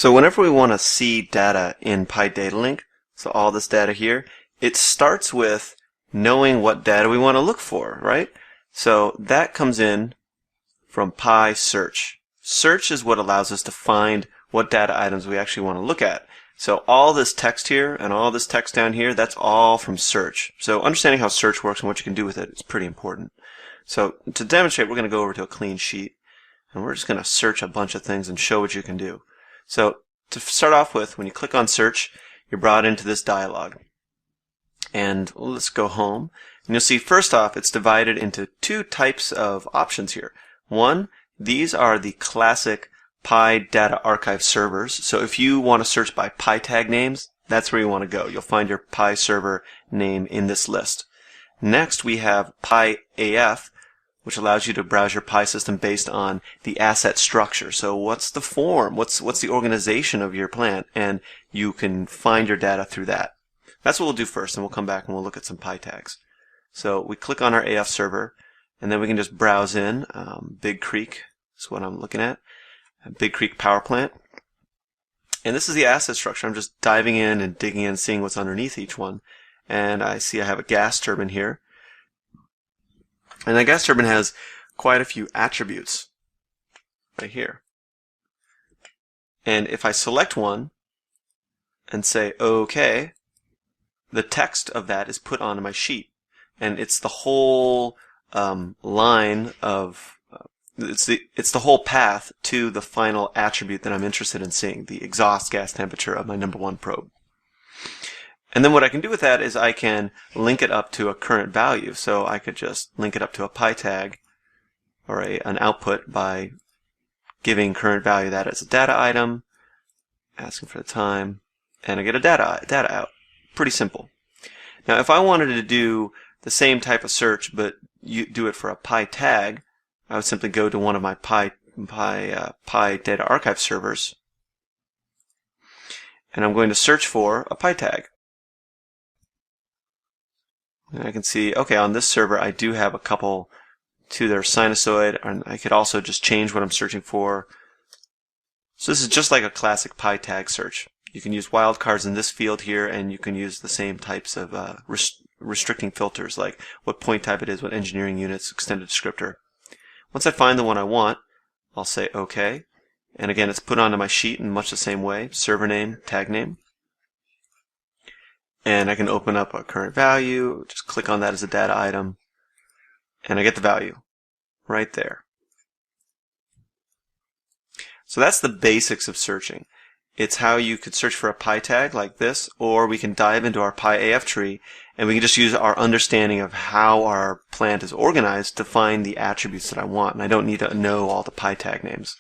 So whenever we want to see data in DataLink, so all this data here, it starts with knowing what data we want to look for, right? So that comes in from search. Search is what allows us to find what data items we actually want to look at. So all this text here and all this text down here, that's all from search. So understanding how search works and what you can do with it is pretty important. So to demonstrate, we're going to go over to a clean sheet, and we're just going to search a bunch of things and show what you can do. So to start off with, when you click on search, you're brought into this dialog. And let's go home. And you'll see first off, it's divided into two types of options here. One, these are the classic data archive servers. So if you want to search by tag names, that's where you want to go. You'll find your server name in this list. Next, we have AF, which allows you to browse your system based on the asset structure. So what's the form? What's the organization of your plant? And you can find your data through that. That's what we'll do first, and we'll come back and we'll look at some tags. So we click on our AF server, and then we can just browse in. Big Creek is what I'm looking at. Big Creek Power Plant. And this is the asset structure. I'm just diving in and digging in, seeing what's underneath each one. And I see I have a gas turbine here. And that gas turbine has quite a few attributes right here. And if I select one and say OK, the text of that is put onto my sheet. And it's the whole line of it's the whole path to the final attribute that I'm interested in seeing, the exhaust gas temperature of my #1 probe. And then what I can do with that is I can link it up to a current value. So I could just link it up to a tag or an output by giving current value that as a data item, asking for the time, and I get a data out. Pretty simple. Now if I wanted to do the same type of search but you do it for a tag, I would simply go to one of my data archive servers, and I'm going to search for a tag. And I can see, okay, on this server I do have a couple to their sinusoid, and I could also just change what I'm searching for. So this is just like a classic tag search. You can use wildcards in this field here, and you can use the same types of restricting filters, like what point type it is, what engineering units, extended descriptor. Once I find the one I want, I'll say OK. And again, it's put onto my sheet in much the same way, server name, tag name. And I can open up a current value, just click on that as a data item, and I get the value right there. So that's the basics of searching. It's how you could search for a tag like this, or we can dive into our AF tree and we can just use our understanding of how our plant is organized to find the attributes that I want. And I don't need to know all the tag names.